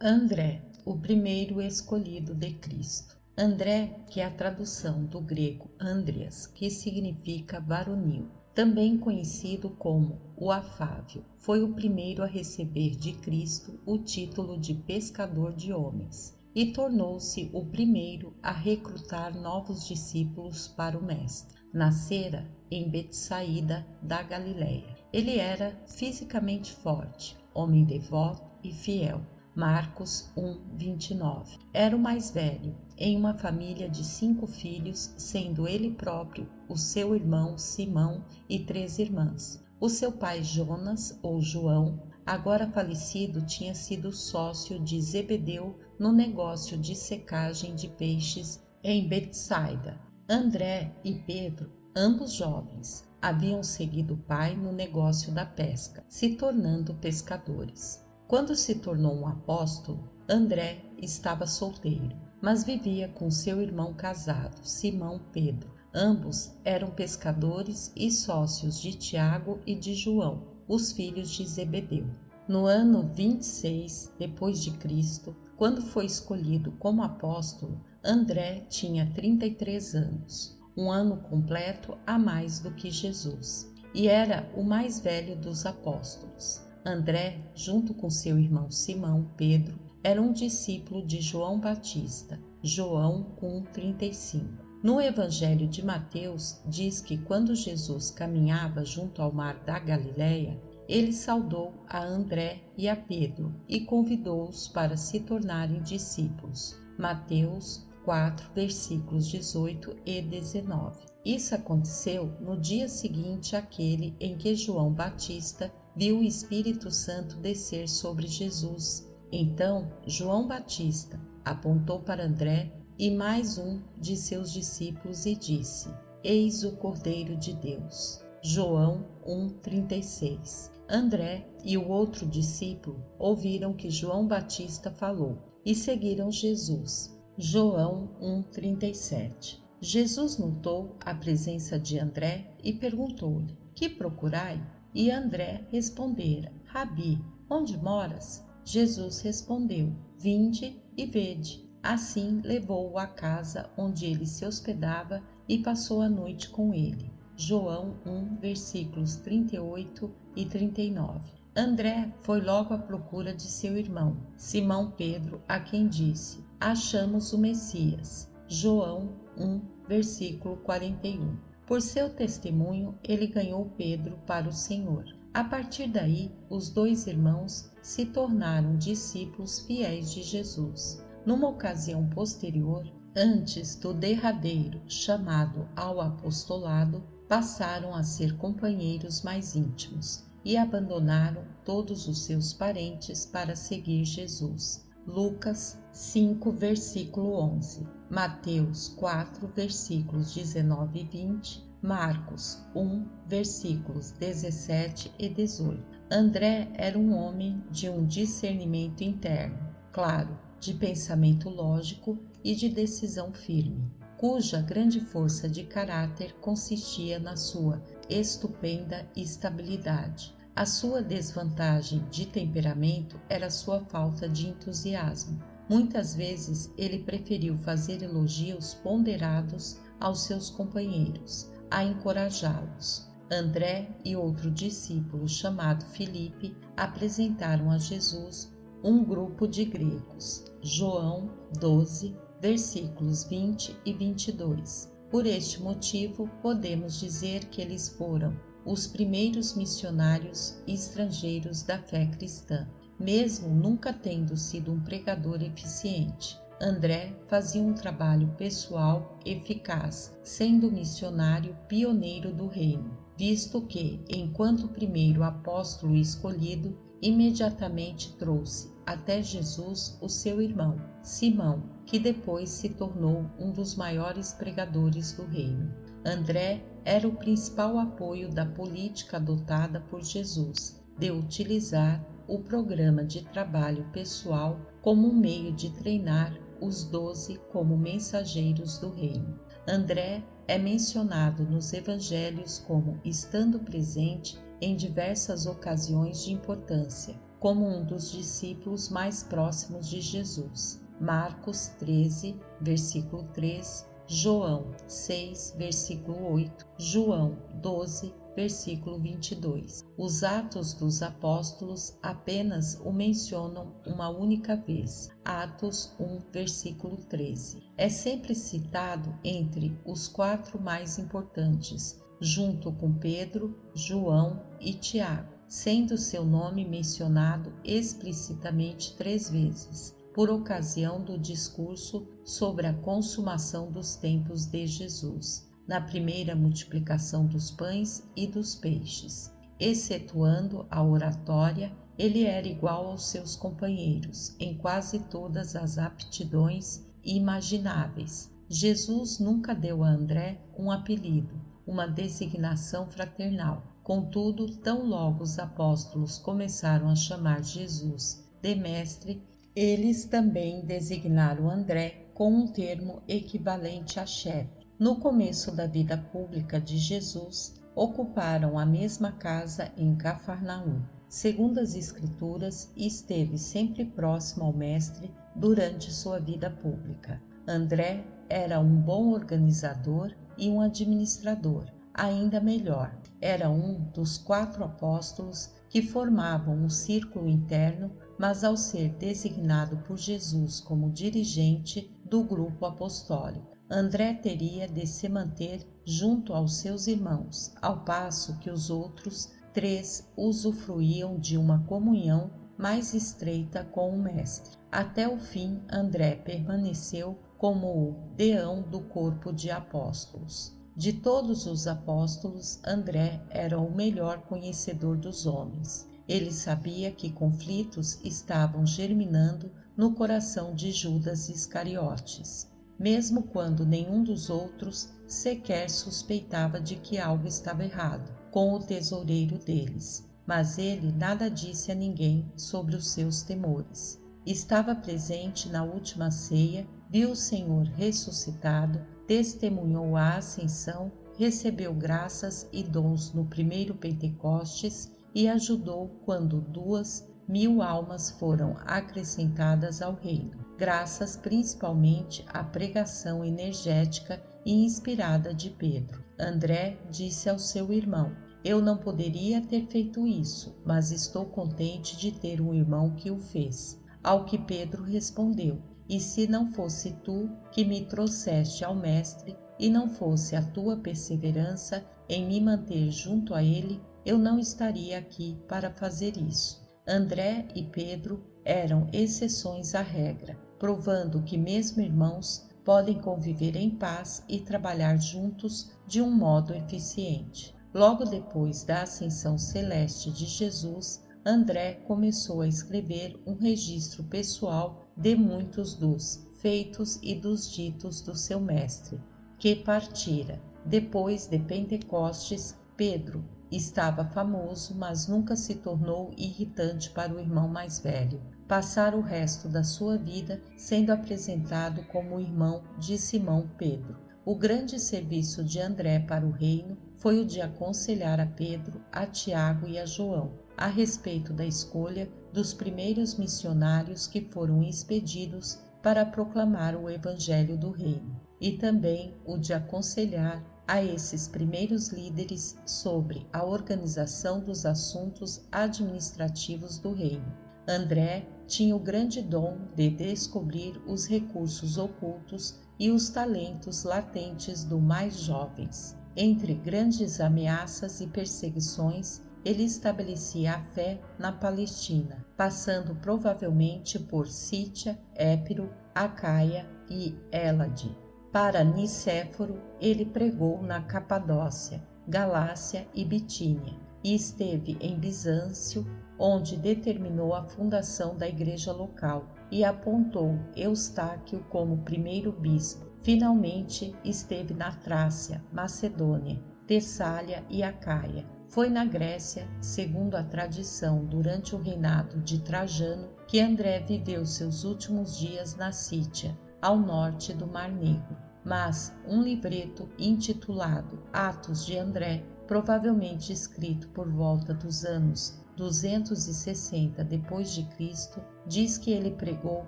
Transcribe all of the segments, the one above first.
André, o primeiro escolhido de Cristo. André, que é a tradução do grego Andrias, que significa varonil, também conhecido como o afável, foi o primeiro a receber de Cristo o título de pescador de homens e tornou-se o primeiro a recrutar novos discípulos para o Mestre. Nascera em Betsaída da Galileia. Ele era fisicamente forte, homem devoto e fiel. Marcos 1:29. Era o mais velho, em uma família de 5 filhos, sendo ele próprio, o seu irmão Simão e 3 irmãs. O seu pai Jonas, ou João, agora falecido, tinha sido sócio de Zebedeu no negócio de secagem de peixes em Betsaida. André e Pedro, ambos jovens, haviam seguido o pai no negócio da pesca, se tornando pescadores. Quando se tornou um apóstolo, André estava solteiro, mas vivia com seu irmão casado, Simão Pedro. Ambos eram pescadores e sócios de Tiago e de João, os filhos de Zebedeu. No ano 26 depois de Cristo, quando foi escolhido como apóstolo, André tinha 33 anos, um ano completo a mais do que Jesus, e era o mais velho dos apóstolos. André, junto com seu irmão Simão Pedro, era um discípulo de João Batista, João 1:35. No Evangelho de Mateus diz que quando Jesus caminhava junto ao mar da Galileia, ele saudou a André e a Pedro e convidou-os para se tornarem discípulos. Mateus 4, versículos 18 e 19. Isso aconteceu no dia seguinte àquele em que João Batista viu o Espírito Santo descer sobre Jesus. Então, João Batista apontou para André e mais um de seus discípulos e disse: Eis o Cordeiro de Deus. João 1:36. André e o outro discípulo ouviram que João Batista falou e seguiram Jesus. João 1:37. Jesus notou a presença de André e perguntou-lhe: Que procurai? E André respondera: Rabi, onde moras? Jesus respondeu: Vinde e vede. Assim levou-o à casa onde ele se hospedava e passou a noite com ele. João 1, versículos 38 e 39. André foi logo à procura de seu irmão, Simão Pedro, a quem disse: Achamos o Messias. João 1, versículo 41. Por seu testemunho, ele ganhou Pedro para o Senhor. A partir daí, os 2 irmãos se tornaram discípulos fiéis de Jesus. Numa ocasião posterior, antes do derradeiro chamado ao apostolado, passaram a ser companheiros mais íntimos e abandonaram todos os seus parentes para seguir Jesus. Lucas 5, versículo 11, Mateus 4, versículos 19 e 20, Marcos 1, versículos 17 e 18. André era um homem de um discernimento interno, claro, de pensamento lógico e de decisão firme, cuja grande força de caráter consistia na sua estupenda estabilidade. A sua desvantagem de temperamento era sua falta de entusiasmo. Muitas vezes ele preferiu fazer elogios ponderados aos seus companheiros, a encorajá-los. André e outro discípulo chamado Filipe apresentaram a Jesus um grupo de gregos. João 12, versículos 20 e 22. Por este motivo, podemos dizer que eles foram os primeiros missionários estrangeiros da fé cristã, mesmo nunca tendo sido um pregador eficiente. André fazia um trabalho pessoal eficaz, sendo missionário pioneiro do reino, visto que, enquanto primeiro apóstolo escolhido, imediatamente trouxe até Jesus o seu irmão, Simão, que depois se tornou um dos maiores pregadores do reino. André era o principal apoio da política adotada por Jesus, de utilizar o programa de trabalho pessoal como um meio de treinar os 12 como mensageiros do reino. André é mencionado nos evangelhos como estando presente em diversas ocasiões de importância, como um dos discípulos mais próximos de Jesus. Marcos 13, versículo 3, João 6, versículo 8, João 12, versículo 22. Os Atos dos Apóstolos apenas o mencionam uma única vez, Atos 1, versículo 13. É sempre citado entre os 4 mais importantes, junto com Pedro, João e Tiago, sendo seu nome mencionado explicitamente 3 vezes, por ocasião do discurso sobre a consumação dos tempos de Jesus, na primeira multiplicação dos pães e dos peixes. Excetuando a oratória, ele era igual aos seus companheiros em quase todas as aptidões imagináveis. Jesus nunca deu a André um apelido, uma designação fraternal. Contudo, tão logo os apóstolos começaram a chamar Jesus de mestre, eles também designaram André com um termo equivalente a chefe. No começo da vida pública de Jesus, ocuparam a mesma casa em Cafarnaum. Segundo as Escrituras, esteve sempre próximo ao Mestre durante sua vida pública. André era um bom organizador e um administrador. Ainda melhor, era um dos 4 apóstolos que formavam o círculo interno, mas ao ser designado por Jesus como dirigente do grupo apostólico, André teria de se manter junto aos seus irmãos, ao passo que os outros 3 usufruíam de uma comunhão mais estreita com o Mestre. Até o fim, André permaneceu como o deão do corpo de apóstolos. De todos os apóstolos, André era o melhor conhecedor dos homens. Ele sabia que conflitos estavam germinando no coração de Judas Iscariotes, mesmo quando nenhum dos outros sequer suspeitava de que algo estava errado com o tesoureiro deles. Mas ele nada disse a ninguém sobre os seus temores. Estava presente na última ceia, viu o Senhor ressuscitado, testemunhou a ascensão, recebeu graças e dons no primeiro Pentecostes e ajudou quando 2.000 almas foram acrescentadas ao reino, graças principalmente à pregação energética e inspirada de Pedro. André disse ao seu irmão: "Eu não poderia ter feito isso, mas estou contente de ter um irmão que o fez." Ao que Pedro respondeu: "E se não fosse tu que me trouxeste ao Mestre, e não fosse a tua perseverança em me manter junto a ele, eu não estaria aqui para fazer isso." André e Pedro eram exceções à regra, provando que mesmo irmãos podem conviver em paz e trabalhar juntos de um modo eficiente. Logo depois da ascensão celeste de Jesus, André começou a escrever um registro pessoal de muitos dos feitos e dos ditos do seu mestre, que partira. Depois de Pentecostes, Pedro estava famoso, mas nunca se tornou irritante para o irmão mais velho. Passara o resto da sua vida sendo apresentado como o irmão de Simão Pedro. O grande serviço de André para o reino foi o de aconselhar a Pedro, a Tiago e a João a respeito da escolha dos primeiros missionários que foram expedidos para proclamar o evangelho do reino, e também o de aconselhar a esses primeiros líderes sobre a organização dos assuntos administrativos do reino. André tinha o grande dom de descobrir os recursos ocultos e os talentos latentes dos mais jovens. Entre grandes ameaças e perseguições, ele estabelecia a fé na Palestina, passando provavelmente por Sítia, Épiro, Acaia e Élade. Para Nicéforo, ele pregou na Capadócia, Galácia e Bitínia, e esteve em Bizâncio, onde determinou a fundação da igreja local e apontou Eustáquio como primeiro bispo. Finalmente, esteve na Trácia, Macedônia, Tessália e Acaia. Foi na Grécia, segundo a tradição, durante o reinado de Trajano, que André viveu seus últimos dias na Sítia, ao norte do Mar Negro. Mas um livreto intitulado Atos de André, provavelmente escrito por volta dos anos 260 d.C., diz que ele pregou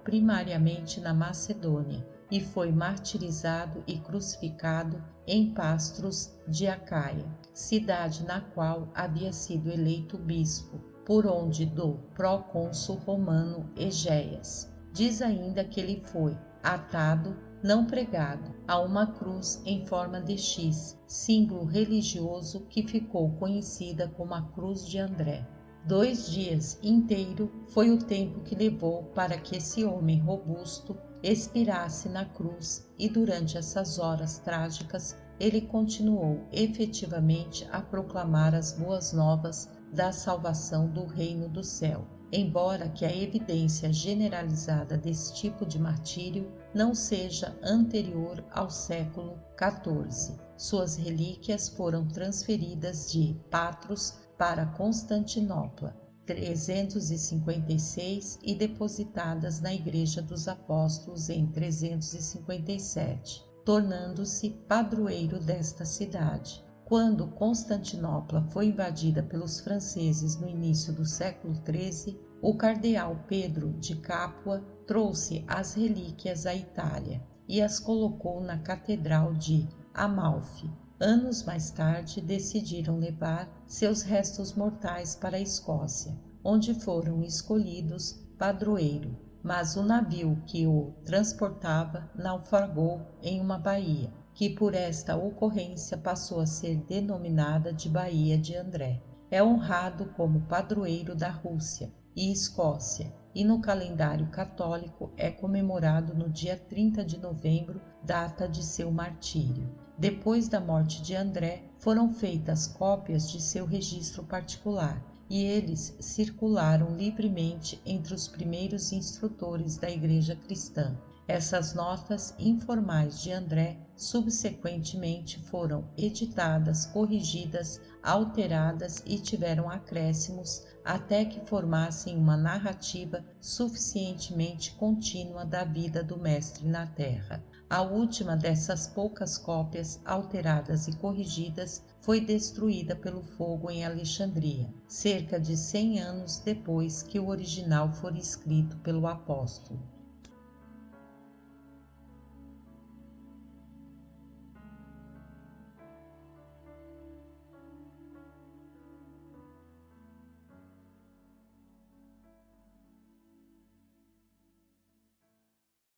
primariamente na Macedônia e foi martirizado e crucificado em Pastros de Acaia, cidade na qual havia sido eleito bispo, por onde do procônsul romano Egéias. Diz ainda que ele foi atado, não pregado, a uma cruz em forma de X, símbolo religioso que ficou conhecida como a Cruz de André. 2 dias inteiro foi o tempo que levou para que esse homem robusto expirasse na cruz, e durante essas horas trágicas ele continuou efetivamente a proclamar as boas novas da salvação do reino do céu, embora que a evidência generalizada desse tipo de martírio não seja anterior ao século XIV. Suas relíquias foram transferidas de Patros para Constantinopla, 356, e depositadas na Igreja dos Apóstolos em 357, tornando-se padroeiro desta cidade. Quando Constantinopla foi invadida pelos franceses no início do século XIII, o cardeal Pedro de Capua trouxe as relíquias à Itália e as colocou na Catedral de Amalfi. Anos mais tarde, decidiram levar seus restos mortais para a Escócia, onde foram escolhidos padroeiro, mas o navio que o transportava naufragou em uma baía, que por esta ocorrência passou a ser denominada de Baía de André. É honrado como padroeiro da Rússia e Escócia, e no calendário católico é comemorado no dia 30 de novembro, data de seu martírio. Depois da morte de André, foram feitas cópias de seu registro particular, e eles circularam livremente entre os primeiros instrutores da Igreja cristã. Essas notas informais de André subsequentemente foram editadas, corrigidas, alteradas e tiveram acréscimos até que formassem uma narrativa suficientemente contínua da vida do Mestre na Terra. A última dessas poucas cópias alteradas e corrigidas foi destruída pelo fogo em Alexandria, cerca de 100 anos depois que o original for escrito pelo apóstolo.